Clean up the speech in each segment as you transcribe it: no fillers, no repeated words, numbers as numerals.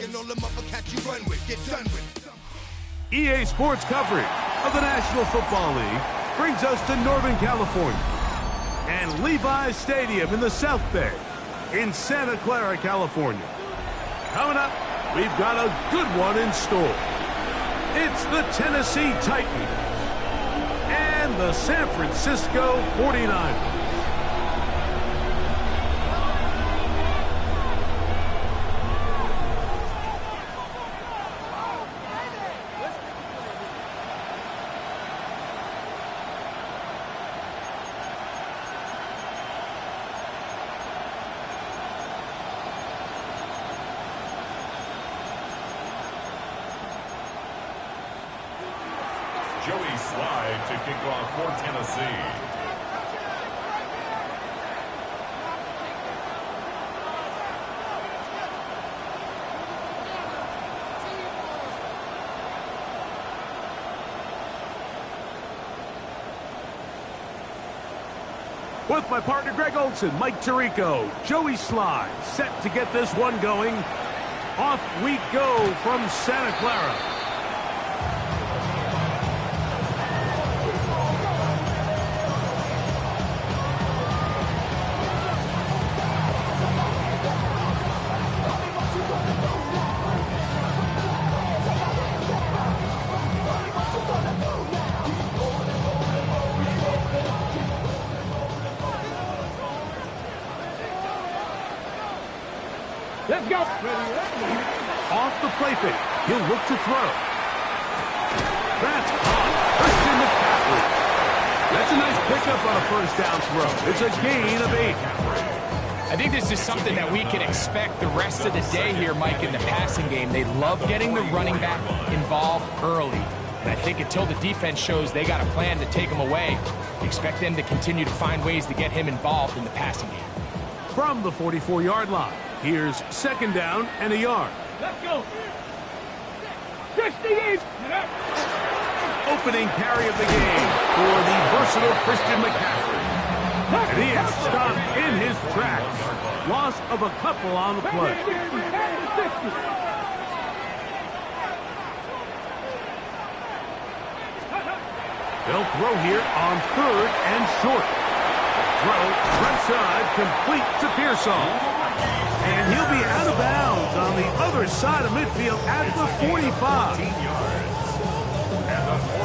And all the motherfuckers you run with, get done with. EA Sports coverage of the National Football League brings us to Northern California and Levi's Stadium in the South Bay in Santa Clara, California. Coming up, we've got a good one in store. It's the Tennessee Titans and the San Francisco 49ers. Joey Slide to kick off for Tennessee. With my partner Greg Olson, Mike Tirico, Joey Slide set to get this one going. Off we go from Santa Clara. Let's go. Off the play fake. He'll look to throw. That's caught. Christian McCaffrey. That's a nice pickup on a first down throw. It's a gain of 8. I think this is something that we can expect the rest of the day here, Mike, in the passing game. They love getting the running back involved early. And I think until the defense shows they got a plan to take him away, expect them to continue to find ways to get him involved in the passing game. From the 44-yard line, here's second down and a yard. Let's go. 68. Opening carry of the game for the versatile Christian McCaffrey. And he is stopped in his tracks. Loss of a couple on the play. They'll throw here on third and short. Throw, front side, complete to Pearsall. And he'll be out of bounds on the other side of midfield at the 45.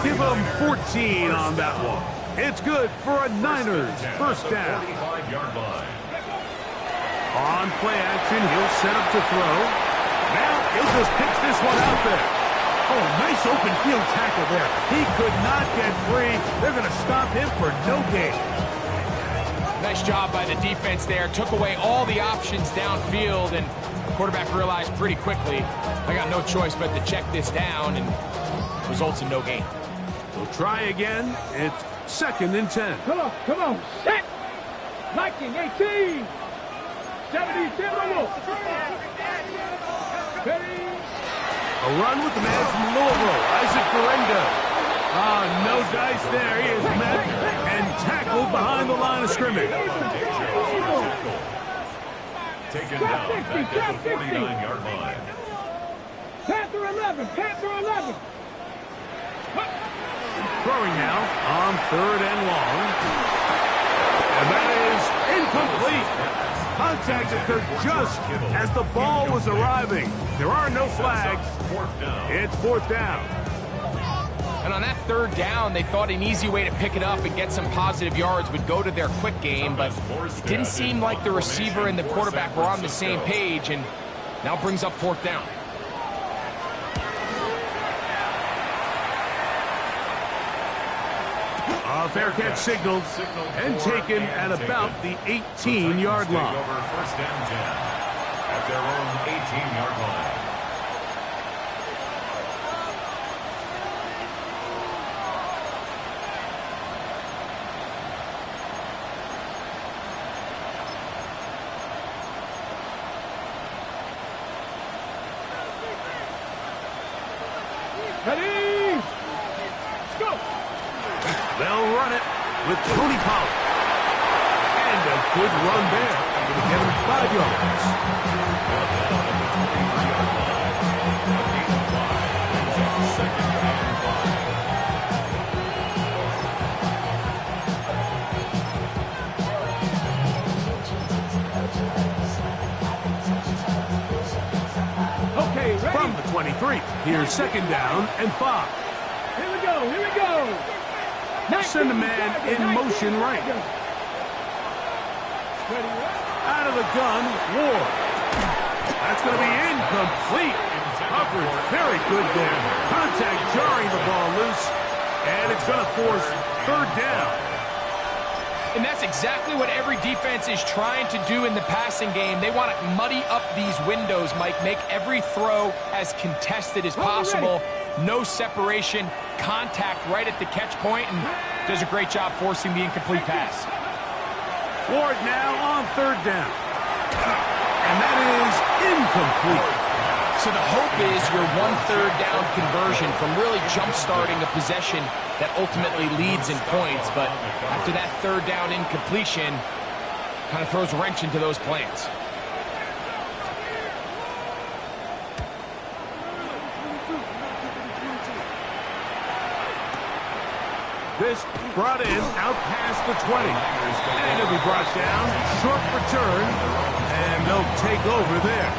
Give him 14 on that one. It's good for a Niners first down. On play action, he'll set up to throw. Now he'll just pitch this one out there. Oh, nice open field tackle there. He could not get free. They're going to stop him for no gain. Nice job by the defense there. Took away all the options downfield, and the quarterback realized pretty quickly, I got no choice but to check this down, and results in no gain. We'll try again. It's second and 10. Come on. Set. Liking 18. 77. Ready. A run with the man from Louisville, Isaac Guerrero. No dice there. He is met and tackled behind the line of scrimmage. Taken down back at the 49-yard line. Panther 11. Throwing now on third and long. And that is incomplete. Contact occurred just as the ball was arriving. There are no flags. It's fourth down. And on that third down, they thought an easy way to pick it up and get some positive yards would go to their quick game, but it didn't seem like the receiver and the quarterback were on the same page, and now brings up fourth down. A fair catch signaled and taken at about the 18-yard line. First down 10 at their own 18-yard line. Ready. Let's go. They'll run it with Tony Pollard. And a good run there. Going to get him 5 yards. from the 23. Here's second down and 5. Here we go, here we go. Send a man in motion right. Out of the gun, Ward. That's going to be incomplete. Coverage very good there. Contact jarring the ball loose. And it's going to force third down. And that's exactly what every defense is trying to do in the passing game. They want to muddy up these windows, Mike, make every throw as contested as possible. No separation, contact right at the catch point, and does a great job forcing the incomplete pass. Ward now on third down. And that is incomplete. So the hope is your 1/3 down conversion from really jump-starting a possession that ultimately leads in points. But after that third down incompletion, kind of throws a wrench into those plans. This brought in out past the 20. And it'll be brought down. Short return. And they'll take over there.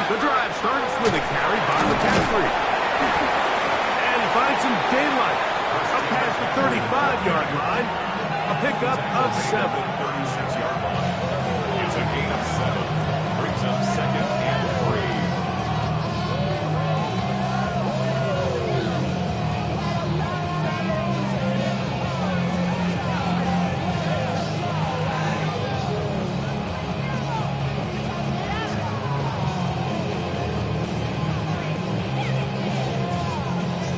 The drive starts with a carry by McCaffrey. And he finds some daylight up past the 35-yard line. A pickup of 7. 36-yard line. It's a gain of 7. Brings up second and 3.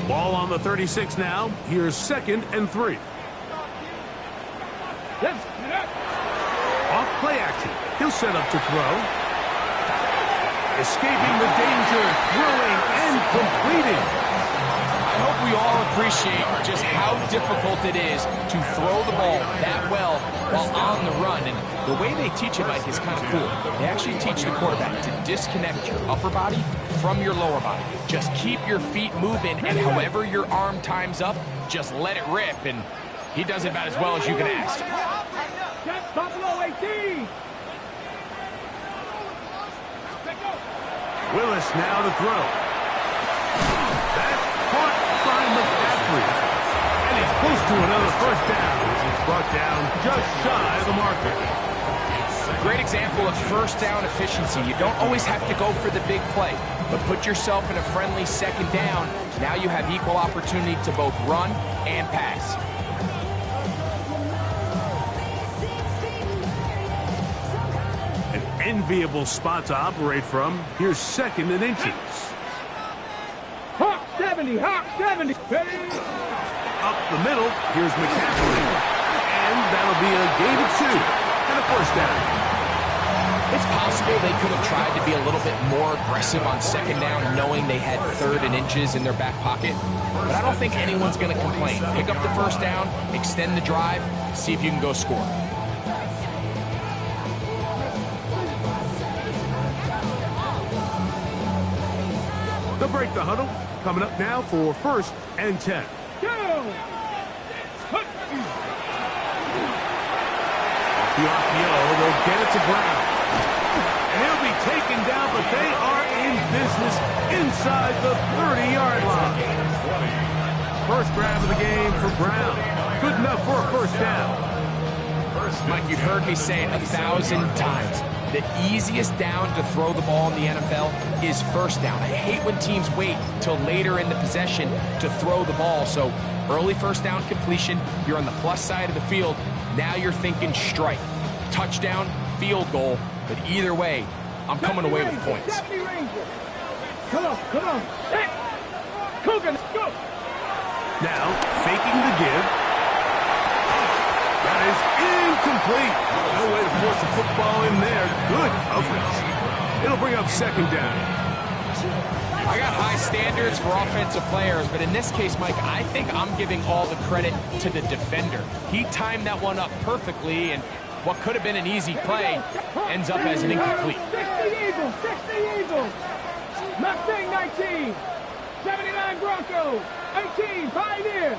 Ball on the 36 now. Here's second and 3. Off play action. He'll set up to throw. Escaping the danger, throwing and completing. I hope we all appreciate just how difficult it is to throw the ball that well while on the run. And the way they teach it, Mike, is kind of cool. They actually teach the quarterback to disconnect your upper body from your lower body. Just keep your feet moving, and however your arm times up, just let it rip. And he does it about as well as you can ask. That's Buffalo 18. Willis now to throw. That's caught by McCaffrey. And he's close to another first down. He's brought down just shy of the marker. Great example of first down efficiency. You don't always have to go for the big play, but put yourself in a friendly second down. Now you have equal opportunity to both run and pass. An enviable spot to operate from. Here's second and inches. Hawk 70, Hawk 70. Ready? Up the middle, here's McCaffrey. And that'll be a gain of 2 and a first down. It's possible they could have tried to be a little bit more aggressive on second down, knowing they had third and inches in their back pocket. But I don't think anyone's going to complain. Pick up the first down, extend the drive, see if you can go score. They'll break the huddle. Coming up now for first and 10. Go! The RPO, they'll get it to Brown. And he'll be taken down, but they are in business inside the 30-yard line. First grab of the game for Brown. Good enough for a first down. Mike, you've heard me say it 1,000 times. The easiest down to throw the ball in the NFL is first down. I hate when teams wait till later in the possession to throw the ball. So early first down completion, you're on the plus side of the field. Now you're thinking strike, touchdown, field goal. But either way, I'm coming away with points. Come on, come on. Hey. Coogan, go. Now, faking the give. That is incomplete. No way to force the football in there. Good coverage. It'll bring up second down. I got high standards for offensive players, but in this case, Mike, I think I'm giving all the credit to the defender. He timed that one up perfectly, and what could have been an easy play ends up as an incomplete. 60 Eagles, 60 Eagles. Mustang 19, 79 Broncos, 18 Pioneer.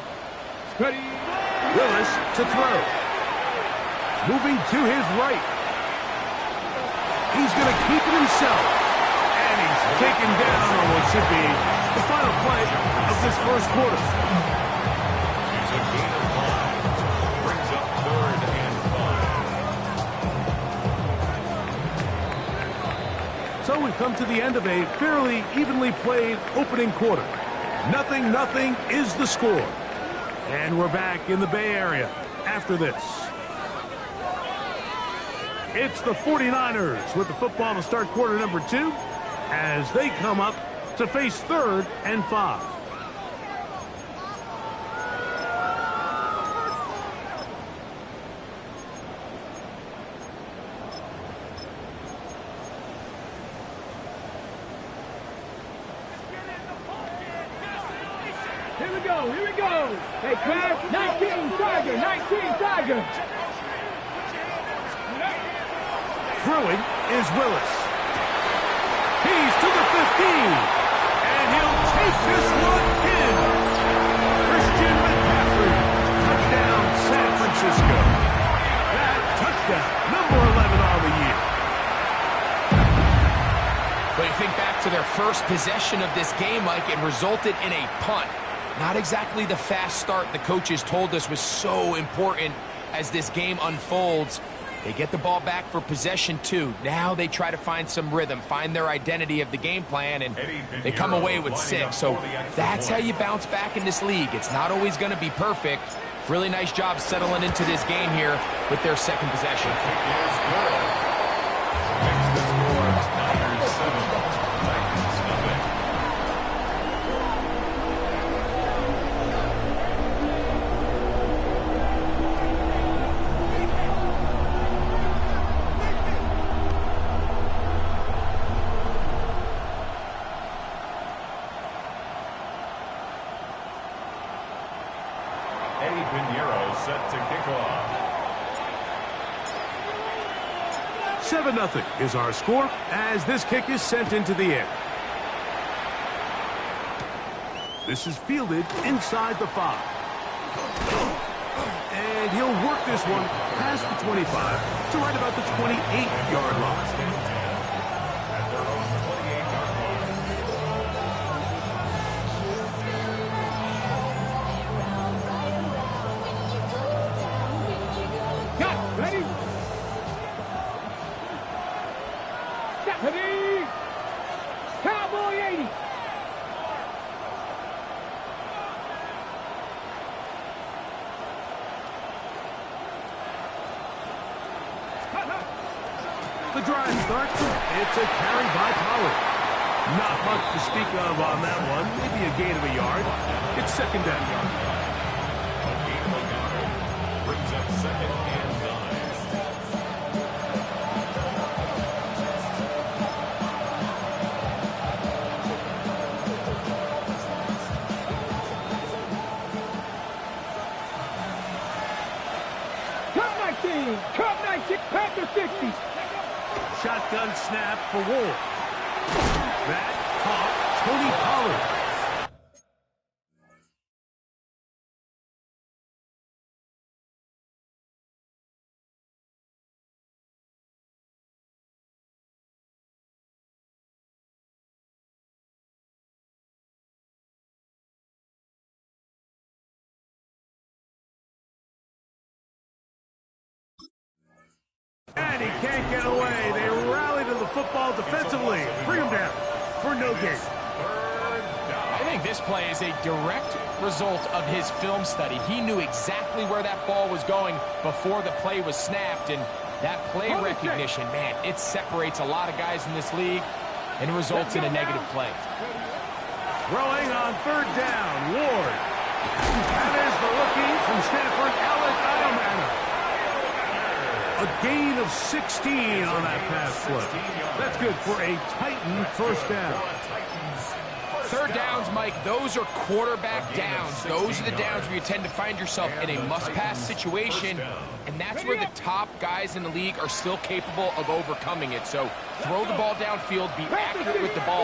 Ready. Willis to throw. Moving to his right. He's going to keep it himself. And he's taken down on what should be the final play of this first quarter. It's a gain of 5. Brings up 3rd and 5. So we've come to the end of a fairly evenly played opening quarter. 0-0 is the score. And we're back in the Bay Area after this. It's the 49ers with the football to start quarter number 2 as they come up to face 3rd and 5. Here we go, here we go. Hey, Crash, 19 Tiger, 19 Tiger. Throwing is Willis. He's to the 15. And he'll take this one in. Christian McCaffrey. Touchdown, San Francisco. That touchdown, number 11 on the year. But you think back to their first possession of this game, Mike, it resulted in a punt. Not exactly the fast start the coaches told us was so important as this game unfolds. They get the ball back for possession 2. Now they try to find some rhythm, find their identity of the game plan, and they come away with 6. So that's how you bounce back in this league. It's not always going to be perfect. Really nice job settling into this game here with their second possession. Makes the score 9-7. Titans nothing. Eddie Pinheiro set to kick off. 7-0 is our score as this kick is sent into the air. This is fielded inside the 5. And he'll work this one past the 25 to right about the 28-yard line. At their own 28-yard line. Got, ready. Ready. Cowboy 80. The drive starts. It's a carry by Pollard. Not much to speak of on that one. Maybe a gain of a yard. It's second down. A gain of a yard. Brings up 2nd and 9. Cup 19, Panther 60. Shotgun snap for Ward. That caught Tony Pollard. And he can't get away. They rally to the football defensively. Bring him down for no gain. I think this play is a direct result of his film study. He knew exactly where that ball was going before the play was snapped, and that play recognition, man, it separates a lot of guys in this league and results in a negative play. Throwing on 3rd down, Ward. That is the rookie from Stanford, Alec Iomana. A gain of 16 on that pass play. That's good for a Titan first down. Third downs, Mike, those are quarterback downs. Those are the downs where you tend to find yourself in a must-pass situation, and that's where the top guys in the league are still capable of overcoming it. So throw the ball downfield, be accurate with the ball.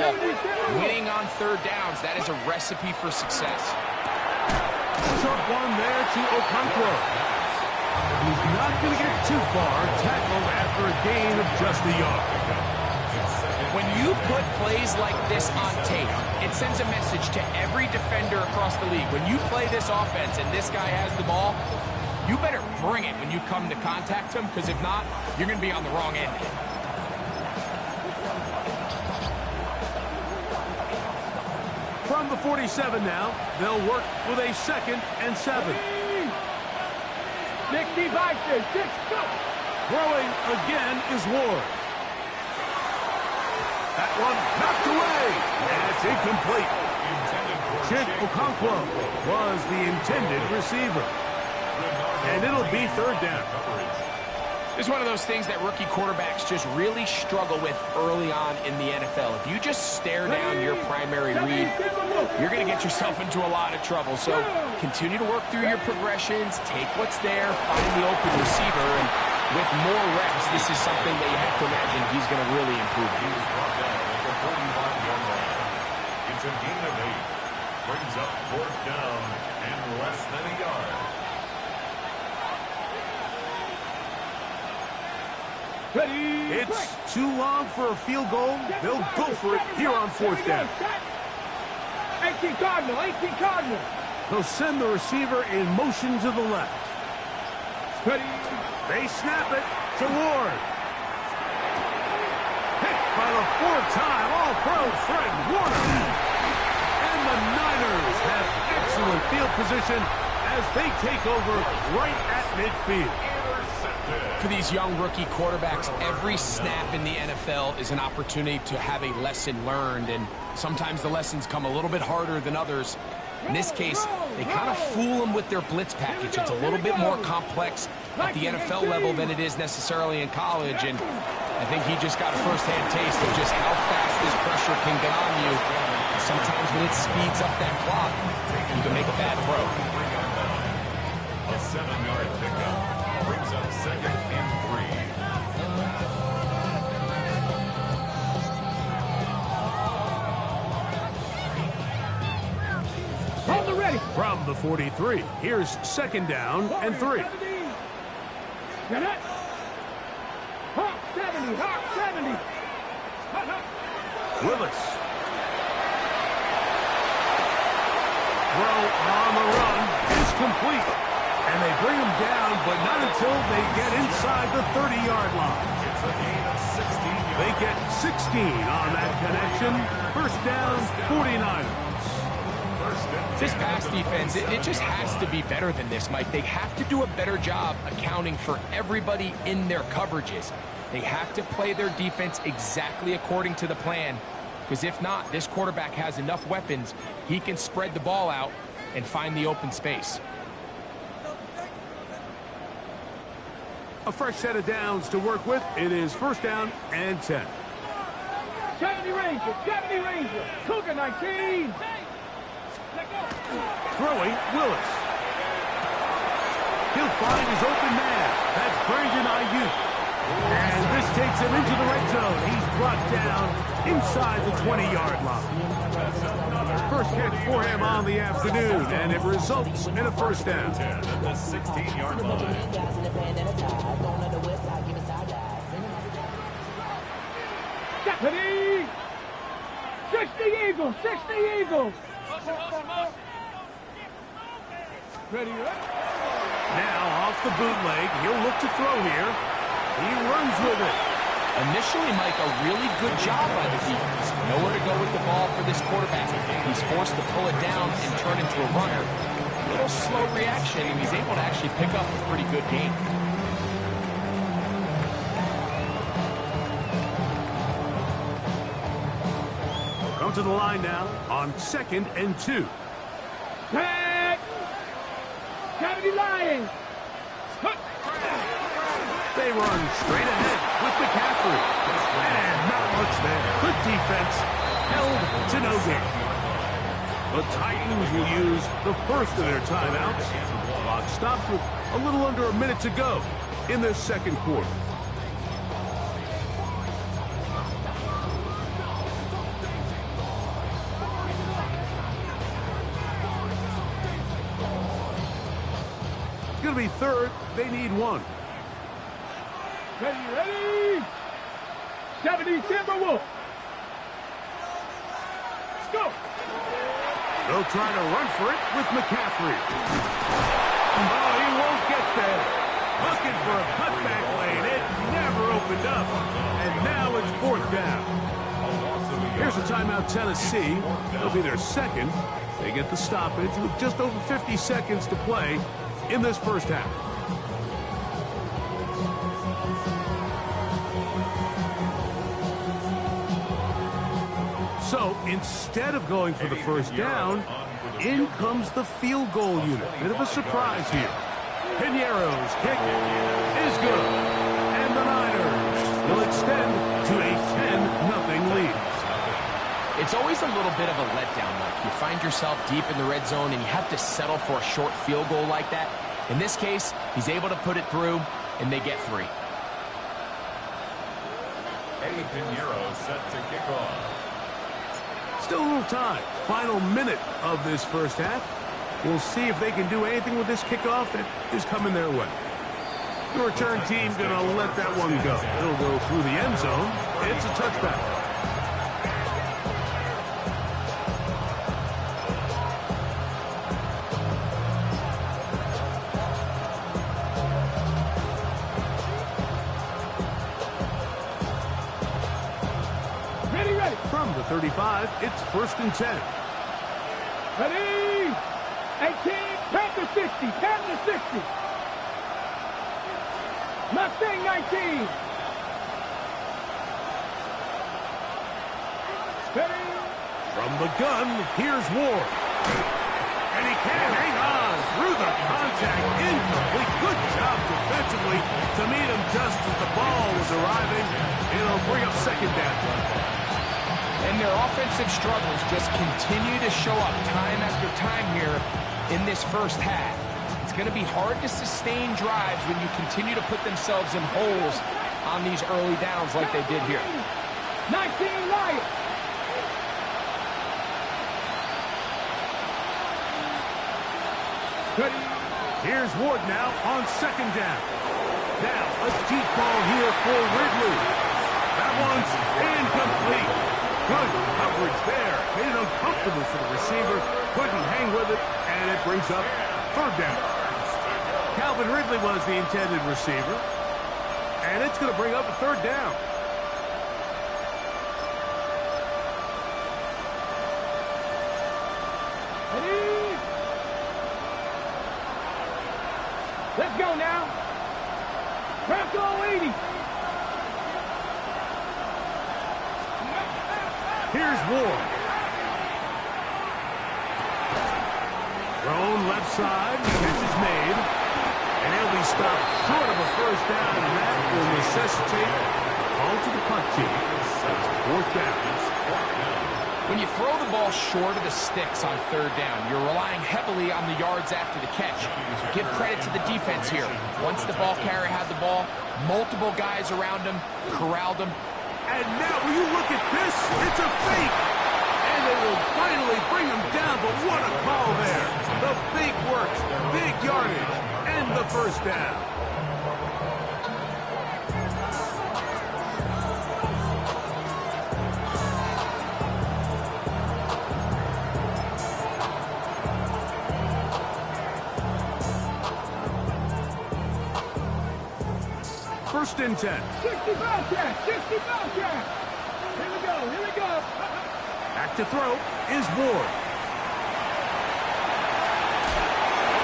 Winning on third downs, that is a recipe for success. Short one there to Okonkwo. He's not going to get too far. Tackled after a gain of just a yard. When you put plays like this on tape, it sends a message to every defender across the league. When you play this offense and this guy has the ball, you better bring it when you come to contact him, because if not, you're going to be on the wrong end. From the 47 now, they'll work with a 2nd and 7. 65, 6, go! Throwing again is Ward. That one knocked away, and it's incomplete. Chig Okonkwo was the intended receiver. And it'll be third down. It's one of those things that rookie quarterbacks just really struggle with early on in the NFL. If you just stare down your primary read, you're going to get yourself into a lot of trouble. So continue to work through your progressions, take what's there, find the open receiver, and with more reps, this is something that you have to imagine he's going to really improve. It's a gain of 8. Brings up fourth down and less than a yard. It's too long for a field goal. They'll go for it here on fourth down. 18 Cardinal, 18 Cardinal. They'll send the receiver in motion to the left. Ready. They snap it to Ward. Hit by the 4-time All-Pro Fred Warner. And the Niners have excellent field position as they take over right at midfield. For these young rookie quarterbacks, every snap in the NFL is an opportunity to have a lesson learned, and sometimes the lessons come a little bit harder than others. In this case, they kind of fool them with their blitz package. It's a little bit more complex at the NFL level than it is necessarily in college, and I think he just got a first-hand taste of just how fast this pressure can get on you. Sometimes when it speeds up that clock, you can make a bad throw. A 7-yard pickup brings up 2nd and 3. Hold the ready. From the 43, here's 2nd down and 3. Get it. Hawk 70, Hawk 70. Hot, hot. Willis. Throw on the run is complete. And they bring him down, but not until they get inside the 30-yard line. It's a gain of 16 yards. They get 16 on that connection. First down, 49ers. This pass defense, it just has to be better than this, Mike. They have to do a better job accounting for everybody in their coverages. They have to play their defense exactly according to the plan, because if not, this quarterback has enough weapons, he can spread the ball out and find the open space. A fresh set of downs to work with. It is first down and 10. 70 Ranger, Cougar 19. Throwing, Willis. He'll find his open man. That's Brandon Ayuk. And this takes him into the red zone. He's brought down inside the 20-yard line. First catch for him on the afternoon, and it results in a first down. At the 16-yard line. Deputy! 60 Eagles, 60 Eagles. Ready, Now off the bootleg, he'll look to throw here. He runs with it. Initially, Mike, a really good job by the defense. Nowhere to go with the ball for this quarterback. He's forced to pull it down and turn into a runner. A little slow reaction, and he's able to actually pick up a pretty good game. Come to the line now on 2nd and 2. Back! 70 Lions. They run straight ahead with McCaffrey. And not much there. Good defense. Held to no gain. The Titans will use the first of their timeouts. Clock stops with a little under a minute to go in this second quarter. It's going to be third. They need one. Ready? 70 Timberwolves. Let's go. They'll try to run for it with McCaffrey. Oh, he won't get there. Looking for a cutback lane. It never opened up. And now it's fourth down. Here's a timeout, Tennessee. It'll be their second. They get the stoppage with just over 50 seconds to play in this first half. So instead of going for the first down, in comes the field goal unit. Bit of a surprise here. Piñeiro's kick is good. And the Niners will extend to a 10-0 lead. It's always a little bit of a letdown. Like you find yourself deep in the red zone and you have to settle for a short field goal like that. In this case, he's able to put it through, and they get 3. Eddie Piñeiro set to kick off. Still a little time. Final minute of this first half. We'll see if they can do anything with this kickoff that is coming their way. The return team going to let that one go. It'll go through the end zone. It's a touchback. From the 35, it's 1st and 10. Ready? 18, Panther 60, Panther 60. Mustang 19. Ready? From the gun, here's Ward. And he can't hang on through the contact. Incomplete. Good job defensively to meet him just as the ball was arriving. It'll bring up second down. And their offensive struggles just continue to show up time after time here in this first half. It's going to be hard to sustain drives when you continue to put themselves in holes on these early downs like they did here. 19 Lions. Ready? Here's Ward now on second down. Now a deep ball here for Ridley. That one's incomplete. Good coverage there. Made it uncomfortable for the receiver. Couldn't hang with it, and it brings up third down. Calvin Ridley was the intended receiver, and it's going to bring up a third down. Ready? Let's go now. Bronco 80. Here's Ward. Thrown left side. Catch is made. And he'll be stopped short of a first down, and that will necessitate a call to the punt team. That's fourth down. When you throw the ball short of the sticks on third down, you're relying heavily on the yards after the catch. So give credit to the defense here. Once the ball carrier had the ball, multiple guys around him, corralled him. And now, will you look at this? It's a fake. And they will finally bring him down, but what a call there. The fake works. Big yardage. And the first down. First and 10. 60 Bobcat, 60 Bobcat. Here we go. Back to throw is Ward.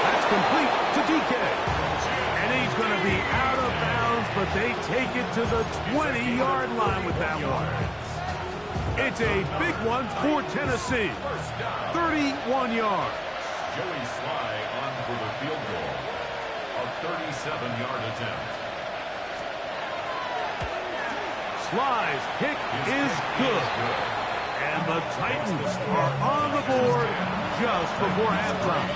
That's complete to DK. And he's going to be out of bounds, but they take it to the 20-yard line with that one. It's a big one for Tennessee. 31 yards. Joey Sly on for the field goal. A 37-yard attempt. Sly's kick is good. And the Titans are on the board just before halftime.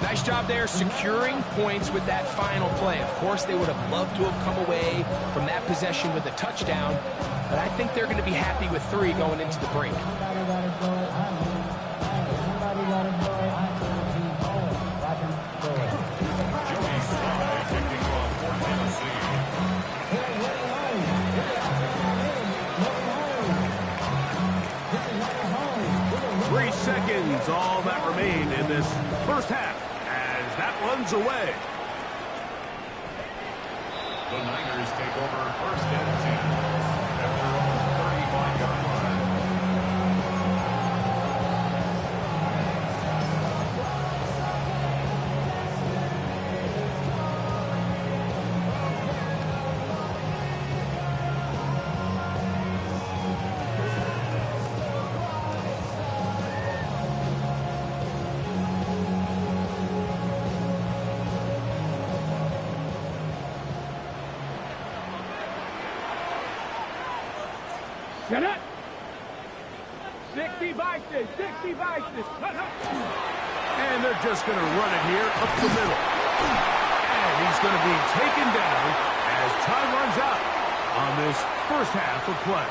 Nice job there securing points with that final play. Of course, they would have loved to have come away from that possession with a touchdown, but I think they're going to be happy with 3 going into the break. Joey Slye kicking off for Tennessee. 3 seconds, all that remain in this first half as that one's away. The Niners take over 1st and 10 at their own 35-yard line. Get it! 60 vices, 60 vices. And they're just going to run it here up the middle. And he's going to be taken down as time runs out on this first half of play.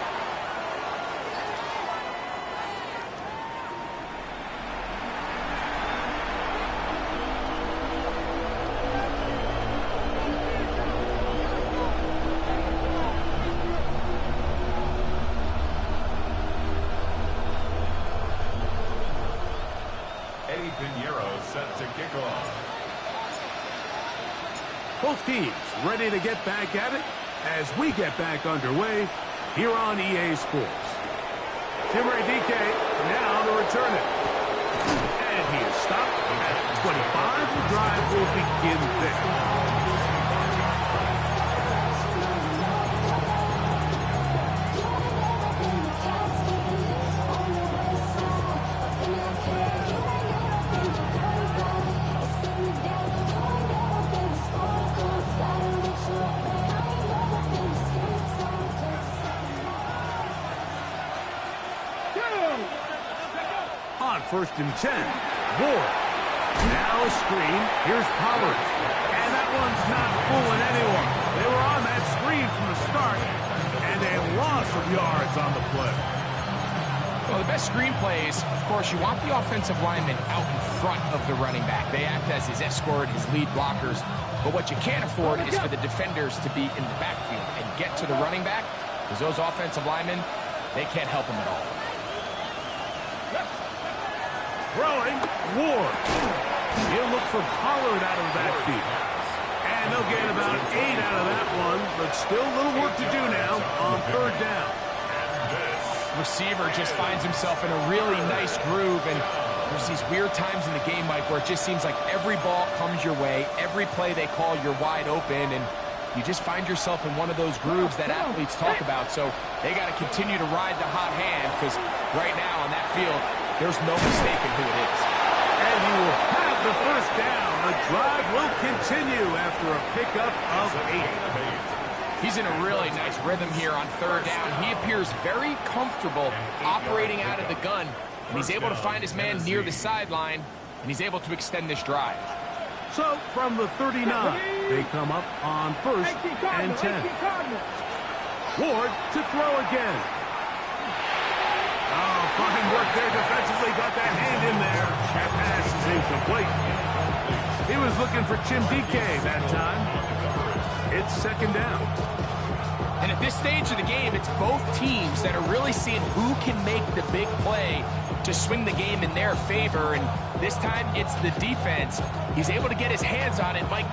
Set to kick off. Both teams ready to get back at it as we get back underway here on EA Sports. Timray DK now to return it. And he is stopped at 25. The drive will begin there. On 1st and 10, Ward. Now a screen. Here's Pollard. And that one's not fooling anyone. They were on that screen from the start, and a loss of yards on the play. Well, the best screen plays, of course, you want the offensive lineman out in front of the running back. They act as his escort, his lead blockers. But what you can't afford is for the defenders to be in the backfield and get to the running back, because those offensive linemen, they can't help him at all. Throwing, Ward. He'll look for Pollard out of the backfield. And they'll get about 8 out of that one, but still a little work to do now on 3rd down. Receiver just finds himself in a really nice groove, and there's these weird times in the game, Mike, where it just seems like every ball comes your way, every play they call, you're wide open, and you just find yourself in one of those grooves that athletes talk about. So they got to continue to ride the hot hand, because right now on that field, there's no mistaking who it is. And he will have the first down. The drive will continue after a pickup of 8. He's in a really nice rhythm here on 3rd down. He appears very comfortable operating out of the gun, and he's able to find his man near the sideline, and he's able to extend this drive. So from the 39, they come up on 1st and 10. Ward to throw again. Oh, fine work there defensively. Got that hand in there. That pass is incomplete. He was looking for Tim DK that time. It's 2nd down. And at this stage of the game, it's both teams that are really seeing who can make the big play to swing the game in their favor. And this time, it's the defense. He's able to get his hands on it. Mike,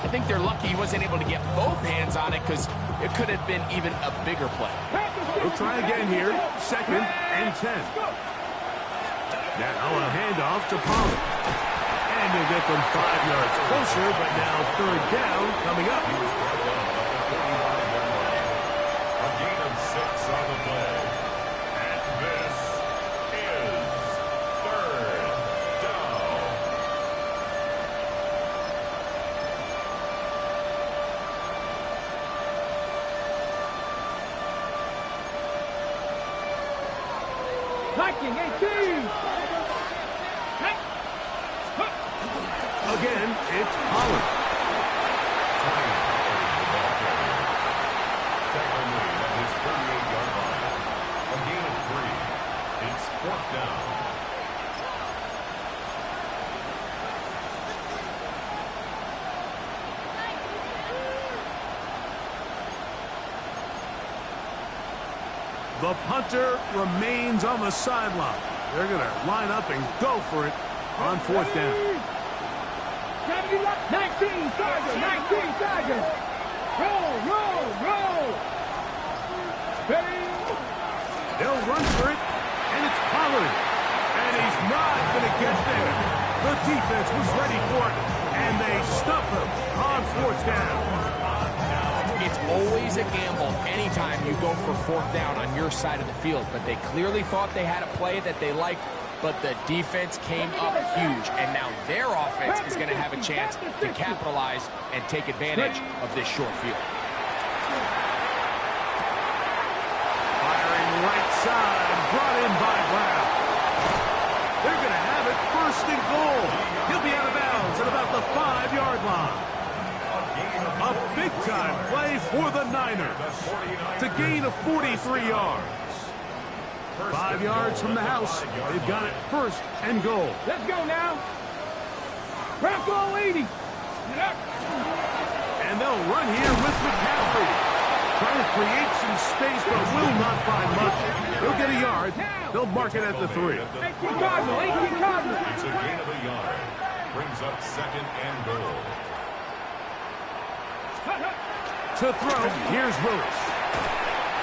I think they're lucky he wasn't able to get both hands on it, because it could have been even a bigger play. We'll try again here. 2nd and 10. Now a handoff to Pollard. And you'll get them 5 yards closer, but now 3rd down coming up. A gain of 6 on the play. And this is 3rd down. Liking 18. again, it's Pollard. Tackling lead at his 38-yard line. A gain of 3. It's 4th down. The punter remains on the sideline. They're going to line up and go for it on 4th down. 19 Tiger. Roll. Ready. They'll run for it, and it's Pollard. And he's not going to get there. The defense was ready for it, and they stuff him on 4th down. It's always a gamble anytime you go for 4th down on your side of the field, but they clearly thought they had a play that they liked, but the defense came up huge, and now their offense is going to have a chance to capitalize and take advantage of this short field. Firing right side, brought in by Brown. They're going to have it 1st and goal. He'll be out of bounds at about the 5-yard line. A big-time play for the Niners to gain a 43 yards. 5 yards from the house. They've got it 1st and goal. Let's go now. Bronco 80. And they'll run here with McCaffrey. Trying to create some space, but will not find much. He'll get a yard. They'll mark it at the 3. 18 Cardinal. It's a gain of a yard. Brings up 2nd and goal. To throw, here's Willis.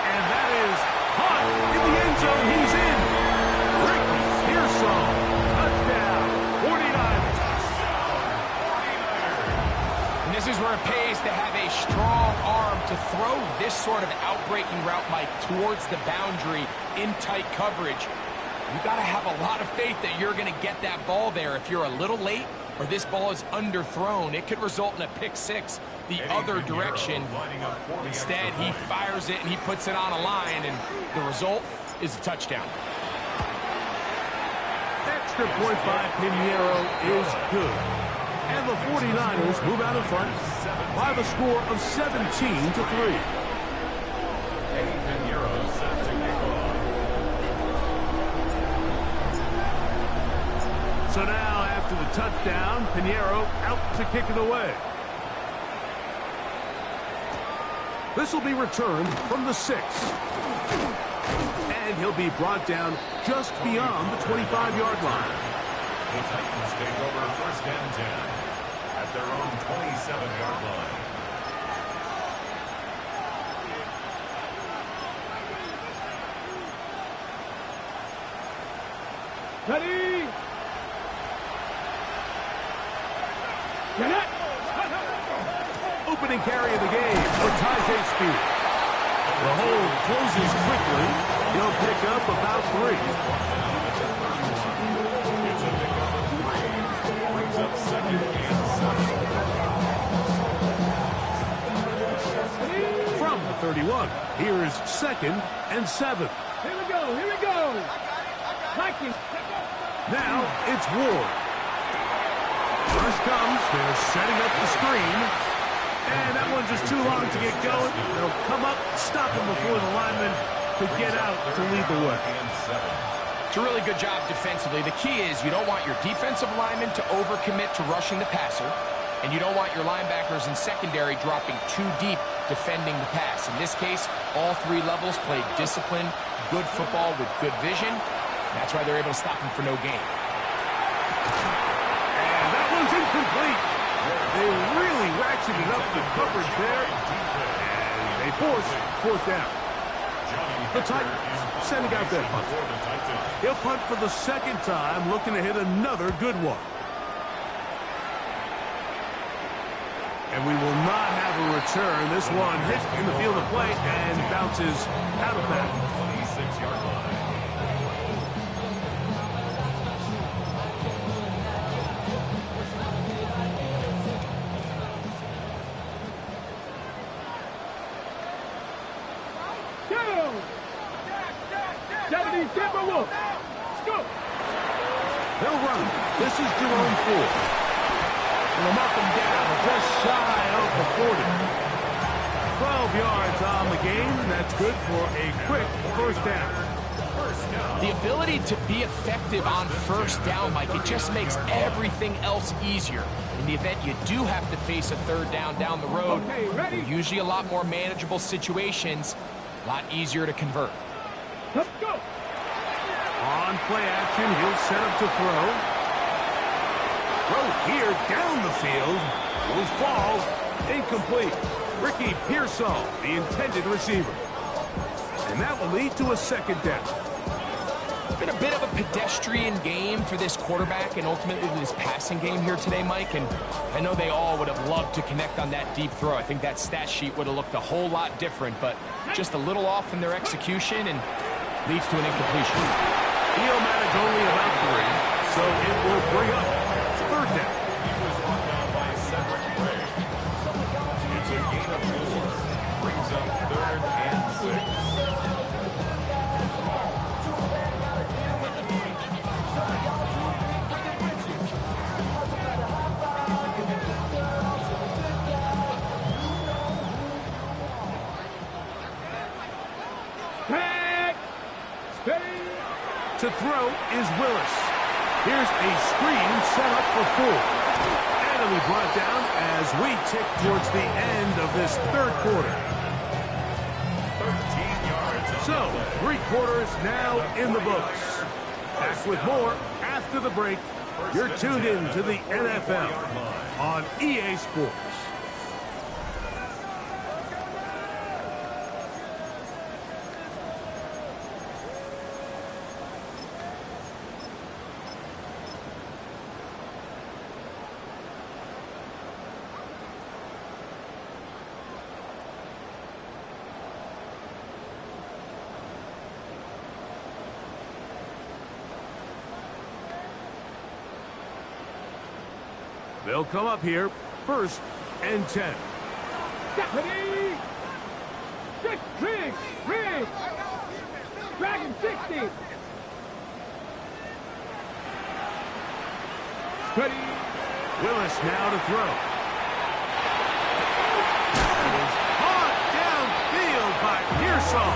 And that is caught in the end zone. He's in. Rick Pearsall. Touchdown. 49ers. And this is where it pays to have a strong arm to throw this sort of outbreaking route, Mike, towards the boundary in tight coverage. You got to have a lot of faith that you're going to get that ball there. If you're a little late or this ball is underthrown, it could result in a pick 6 the other direction. Instead, he fires it and he puts it on a line, and the result is a touchdown. Extra point by Pinheiro is good. And the 49ers move out in front by the score of 17-3. Pinheiro set to kick off. So now, after the touchdown, Pinheiro out to kick it away. This will be returned from the 6. And he'll be brought down just beyond the 25-yard line. The Titans take over 1st and 10 at their own 27-yard line. Ready. Opening carry of the game for Tajay Speed. The hold closes quickly. He'll pick up about 3. It's a pickup of 3. Brings up 2nd and 7. From the 31, here's 2nd and 7. Here we go. Vikings. Now it's Ward. First comes, they're setting up the screen. And that one's just too long to get going. They'll come up, stop him before the lineman could get out to lead the way. It's a really good job defensively. The key is you don't want your defensive linemen to overcommit to rushing the passer, and you don't want your linebackers in secondary dropping too deep defending the pass. In this case, all 3 levels played disciplined, good football with good vision. That's why they're able to stop him for no gain. And that one's incomplete. They really ratcheted up the coverage there, and they force 4th down. The Titans sending out their punt. He'll punt for the 2nd time, looking to hit another good one. And we will not have a return. This one hit in the field of play and bounces out of bounds. 26-yard line. They'll run. This is Jerome Ford. And a up and down, just shy of the 40. 12 yards on the game, and that's good for a quick first down. The ability to be effective on first down, Mike, it just makes everything else easier. In the event you do have to face a third down the road, they're usually a lot more manageable situations, a lot easier to convert. Let's go. On play action, he'll set up to throw. Throw here down the field. Will fall. Incomplete. Ricky Pearsall, the intended receiver. And that will lead to a second down. It's been a bit of a pedestrian game for this quarterback and ultimately this passing game here today, Mike. And I know they all would have loved to connect on that deep throw. I think that stat sheet would have looked a whole lot different, but just a little off in their execution and leads to an incompletion. He'll manage only about 3, so it will bring up third down. He was brought down by Cedric Gray. It's a gain of 4. Brings up 3rd and 6. To throw is Willis. Here's a screen set up for 4. And it'll be brought down as we tick towards the end of this third quarter. 13 yards. So, 3 quarters now in the books. Back with more after the break. You're tuned in to the NFL on EA Sports. They'll come up here, 1st and 10. Ready? Rig. Dragon 60. Ready? Willis now to throw. It is caught downfield by Pearsall.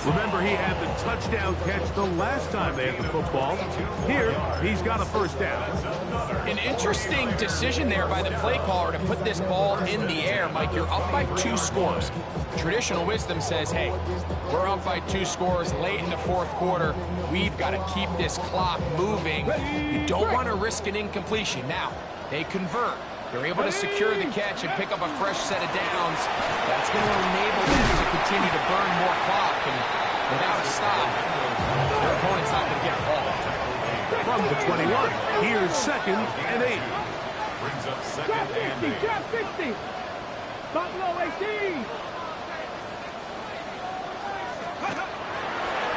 Remember, he had the touchdown catch the last time they had the football. Here, he's got a first down. An interesting decision there by the play caller to put this ball in the air. Mike, you're up by 2 scores. Traditional wisdom says, hey, we're up by 2 scores late in the 4th quarter. We've got to keep this clock moving. You don't want to risk an incompletion. Now, they convert. They're able to secure the catch and pick up a fresh set of downs. That's going to enable them to continue to burn more clock. And without a stop, their opponent's not going to get a ball. From the 21, here's 2nd and 8. Brings up 2nd and 8. Drop 60. Buffalo 18.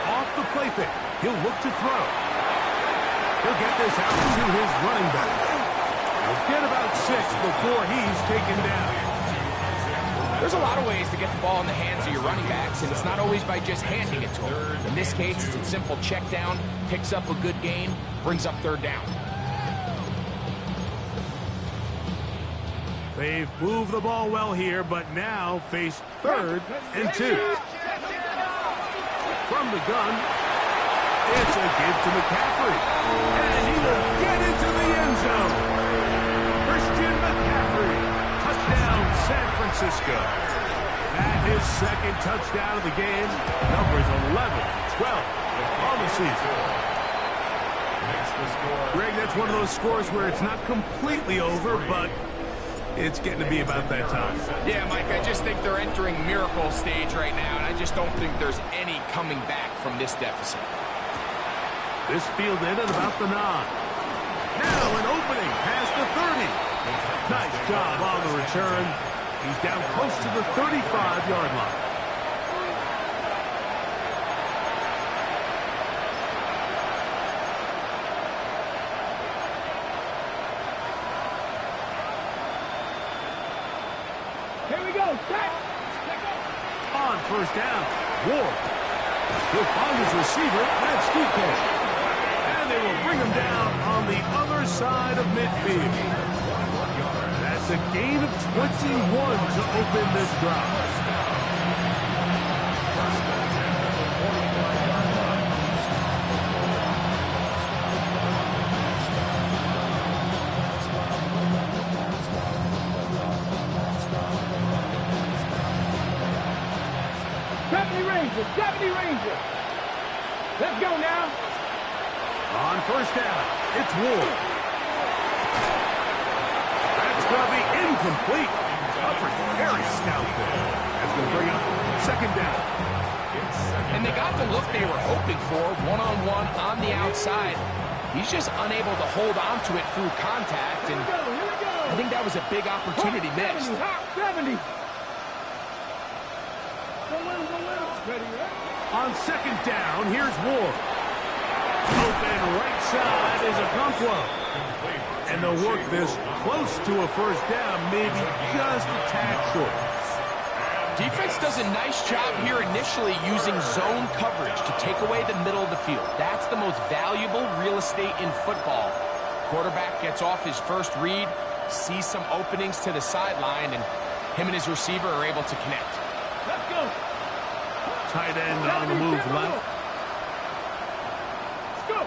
Off the play fake, he'll look to throw. He'll get this out to his running back. He'll get about 6 before he's taken down. There's a lot of ways to get the ball in the hands of your running backs, and it's not always by just handing it to them. In this case, it's a simple check down, picks up a good gain, brings up 3rd down. They've moved the ball well here, but now face 3rd and 2. From the gun, it's a give to McCaffrey. And he will get into the end zone. Christian McCaffrey. Touchdown, San Francisco. And his 2nd touchdown of the game. Numbers 11, 12 on the season. Greg, that's one of those scores where it's not completely over, but it's getting to be about that time. Yeah, Mike, I just think they're entering miracle stage right now, and I just don't think there's any coming back from this deficit. This field in at about the 9. Now an opening past the 30. Nice job on the return. He's down close to the 35-yard line. Here we go. Set. On 1st down, Ward. He'll find his receiver. That's DK. And they will bring him down on the other side of midfield. a gain of 21 to open this drive. Deputy Ranger. Let's go now. On first down, it's Ward. That's going to be incomplete. Coverage very stout there. That's going to bring up second down. And they got the look they were hoping for, one-on-one on the outside. He's just unable to hold on to it through contact, and I think that was a big opportunity missed. 70. On second down, here's Ward. Open right side is Okonkwo. And they'll work this close to a first down, maybe just a tad short. Defense does a nice job here initially using zone coverage to take away the middle of the field. That's the most valuable real estate in football. Quarterback gets off his first read, sees some openings to the sideline, and him and his receiver are able to connect. Let's go. Tight end on the move left. Let's go.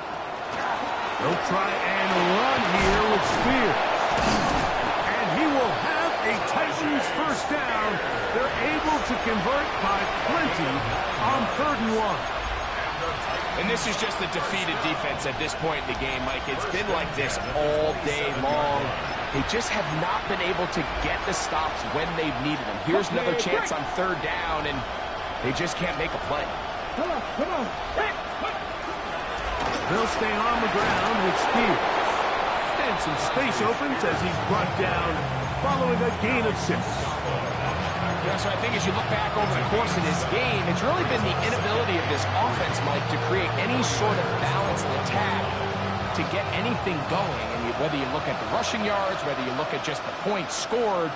They'll try and run here with Spears. And he will have a Titans first down. They're able to convert by plenty on 3rd and 1. And this is just a defeated defense at this point in the game, Mike. It's been like this all day long. They just have not been able to get the stops when they've needed them. Here's another chance on 3rd down, and they just can't make a play. Come on, come on. They'll stay on the ground with Spears. And some space opens as he's brought down following a gain of 6. Yeah, so I think as you look back over the course of this game, it's really been the inability of this offense, Mike, to create any sort of balanced attack to get anything going. And whether you look at the rushing yards, whether you look at just the points scored,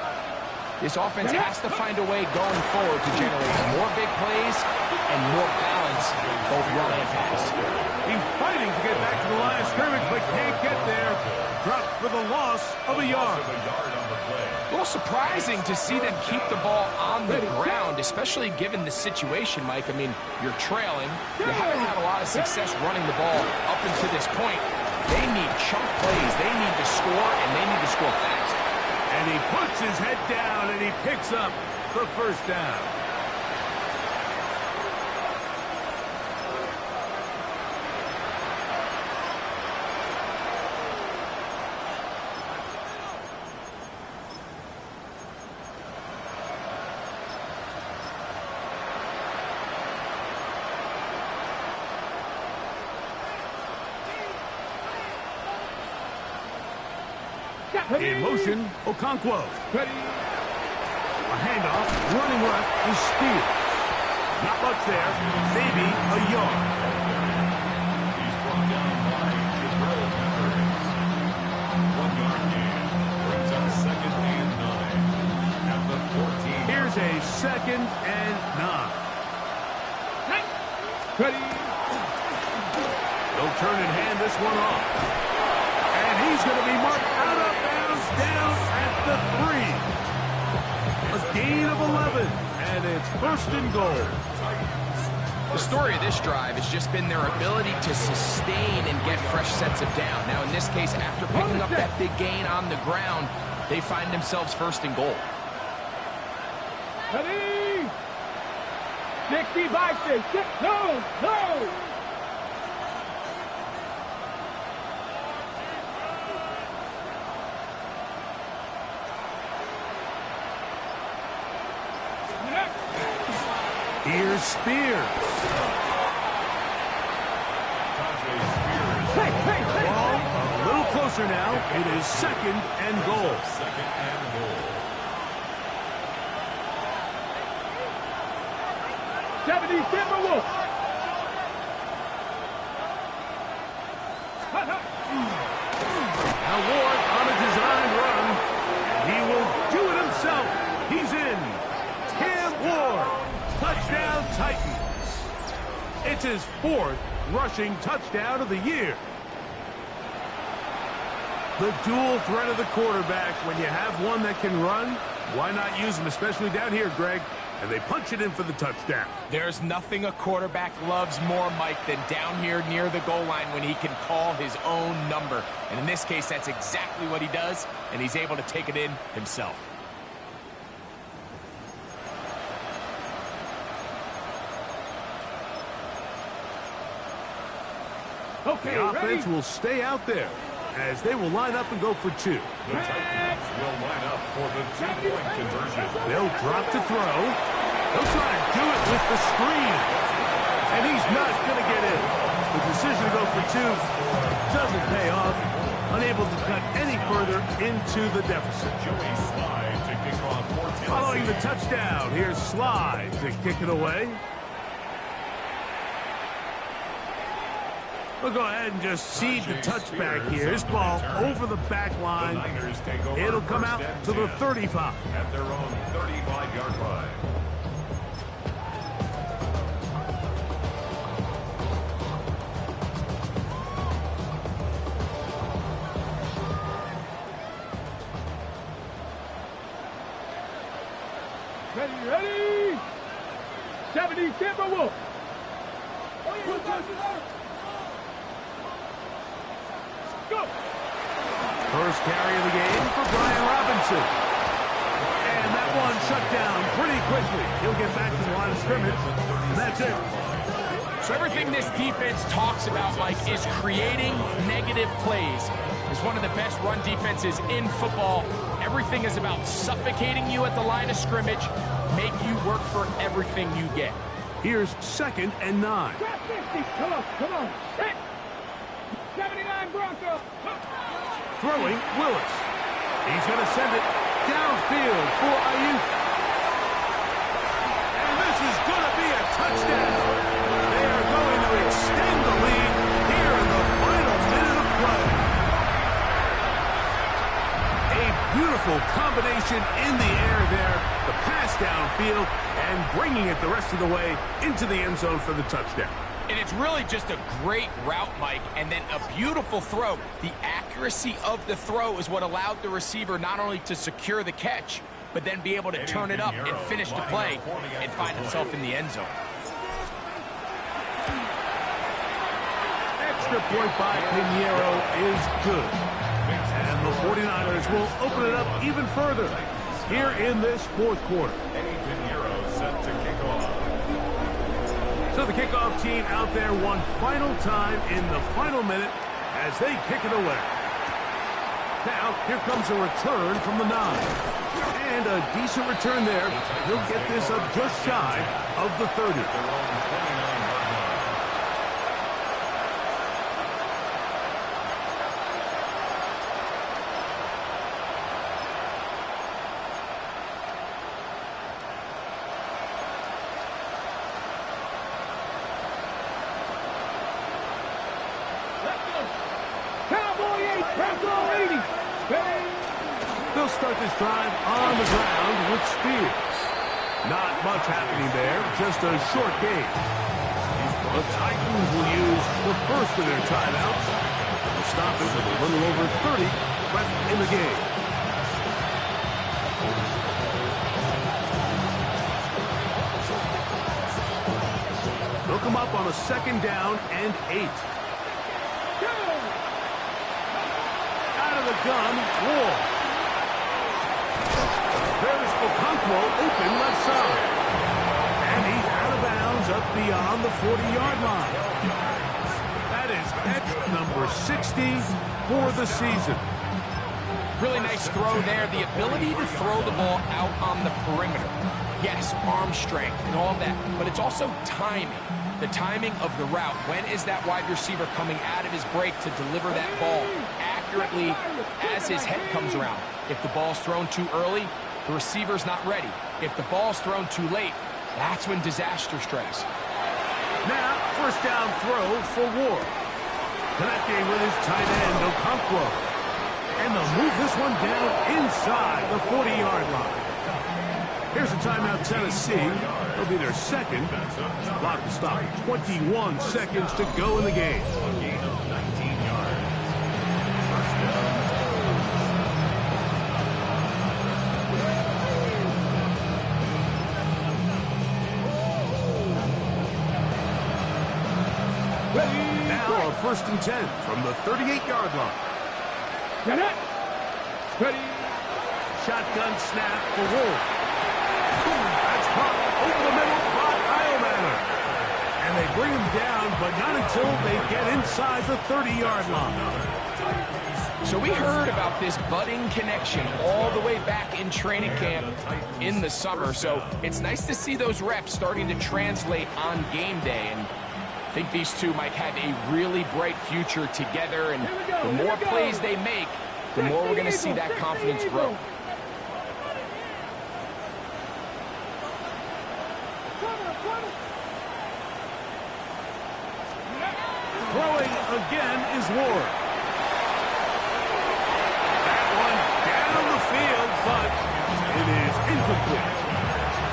this offense has to find a way going forward to generate more big plays and more balance, both run and pass. He's fighting to get back to the line of scrimmage, but can't get there. Dropped for the loss of a yard. A little surprising to see them keep the ball on the ground, especially given the situation, Mike. I mean, you're trailing. You haven't had a lot of success running the ball up until this point. They need chunk plays. They need to score, and they need to score fast. And he puts his head down, and he picks up the first down. In motion, Okonkwo. Ready. A handoff, running left is Spears. Not much there, maybe a yard. He's brought down by Jabril Peppers. 1 yard gain brings up 2nd and 9 at the 14. Here's a 2nd and 9. Ready. They'll turn and hand this one off. And he's going to be marked out of bounds down at the 3. A gain of 11, and it's 1st and goal. The story of this drive has just been their ability to sustain and get fresh sets of down. Now, in this case, after picking up that big gain on the ground, they find themselves 1st and goal. Ready. 65, 6. No, no. Here's Spears. Ball a little closer now. It is 2nd and goal. 2nd and goal. 70 Timberwolves. Now Ward on a design run. He will do it himself. He's in. Cam Ward. Touchdown Titans. It's his 4th rushing touchdown of the year. The dual threat of the quarterback. When you have one that can run, why not use him, especially down here, Greg? And they punch it in for the touchdown. There's nothing a quarterback loves more, Mike, than down here near the goal line when he can call his own number. And in this case, that's exactly what he does, and he's able to take it in himself. Okay, the offense will stay out there as they will line up and go for two. The Titans will line up for the two-point conversion. They'll drop to throw. They'll try to do it with the screen. And he's not going to get in. The decision to go for two doesn't pay off. Unable to cut any further into the deficit. Joey Slide to kick off for Tennessee. Following the touchdown, here's Slide to kick it away. We'll go ahead and just seed the touchback here. This ball over the back line. It'll come out to the 35. At their own 35-yard line. Ready? 70 Timberwolves. Go. First carry of the game for Brian Robinson. And that one shut down pretty quickly. He'll get back to the line of scrimmage, and that's it. So everything this defense talks about, Mike, is creating negative plays. It's one of the best run defenses in football. Everything is about suffocating you at the line of scrimmage, make you work for everything you get. Here's 2nd and 9. Drop 50. Come on. Hit. 79 Broncos. Throwing Willis. He's going to send it downfield for Ayuk. And this is going to be a touchdown. They are going to extend the lead here in the final minute of play. A beautiful combination in the air there. The pass downfield and bringing it the rest of the way into the end zone for the touchdown. And it's really just a great route, Mike, and then a beautiful throw. The accuracy of the throw is what allowed the receiver not only to secure the catch, but then be able to turn it up and finish the play and find himself in the end zone. Extra point by Pinheiro is good. And the 49ers will open it up even further here in this fourth quarter. Eddie Pinheiro set to kick off. So the kickoff team out there one final time in the final minute as they kick it away. Now, here comes a return from the 9. And a decent return there. He'll get this up just shy of the 30. They'll start this drive on the ground with Spears. Not much happening there, just a short game. The Titans will use the first of their timeouts. They'll stop it with a little over 30 left in the game. They'll come up on a 2nd down and 8. Out of the gun, Ward. There's Okonkwo open left side. And he's out of bounds up beyond the 40-yard line. That is catch number 60 for the season. Really nice throw there. The ability to throw the ball out on the perimeter. Yes, arm strength and all that, but it's also timing. The timing of the route. When is that wide receiver coming out of his break to deliver that ball accurately as his head comes around? If the ball's thrown too early, the receiver's not ready. If the ball's thrown too late, that's when disaster strikes. Now, first down throw for Ward. Connecting with his tight end, Okonkwo. And they'll move this one down inside the 40-yard line. Here's a timeout, Tennessee. It'll be their second. Clock to stop. 21 seconds to go in the game. A gain of 19 yards. First down. Now a 1st and 10 from the 38-yard line. Get it. Ready. Shotgun snap for Wolf. That's caught over the middle by Iomanner. And they bring him down, but not until they get inside the 30-yard line. So we heard about this budding connection all the way back in training camp in the summer. So it's nice to see those reps starting to translate on game day. And I think these two might have a really bright future together. And the more plays they make, the more we're going to see that confidence grow. Throwing again is Ward. That one down the field, but it is incomplete.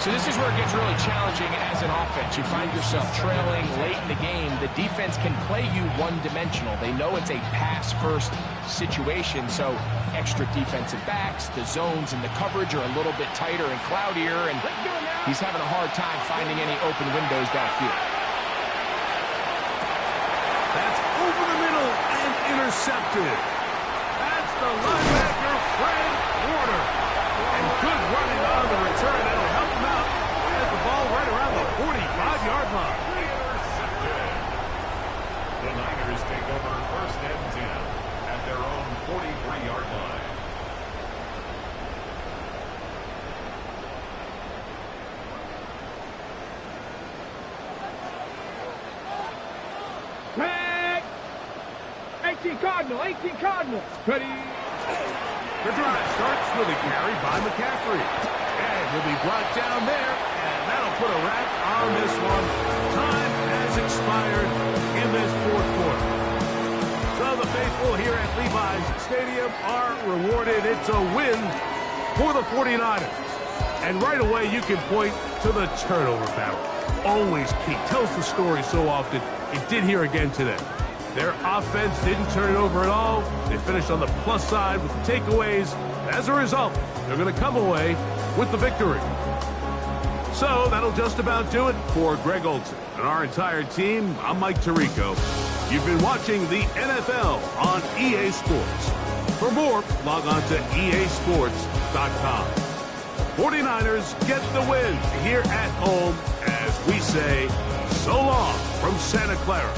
So this is where it gets really challenging as an offense. You find yourself trailing late in the game. The defense can play you one-dimensional. They know it's a pass-first situation, so extra defensive backs, the zones and the coverage are a little bit tighter and cloudier, and he's having a hard time finding any open windows downfield. That's over the middle and intercepted. That's the linebacker, Fred Warner. And good running on the return. That'll help him out. Has the ball right around the 45-yard line. Intercepted. The Niners take over 1st and 10 at their own 43-yard line. Tag. 18 Cardinal. 18 Cardinal. Ready. The drive starts with a carry by McCaffrey. And he'll be brought down there, and that'll put a wrap on this one. Time has expired in this 4th quarter. So the faithful here at Levi's Stadium are rewarded. It's a win for the 49ers. And right away, you can point to the turnover battle. Always key. Tells the story so often. It did here again today. Their offense didn't turn it over at all. They finished on the plus side with the takeaways. As a result, they're going to come away with the victory. So that'll just about do it for Greg Olson and our entire team. I'm Mike Tirico. You've been watching the NFL on EA Sports. For more, log on to easports.com. 49ers get the win here at home as we say so long from Santa Clara.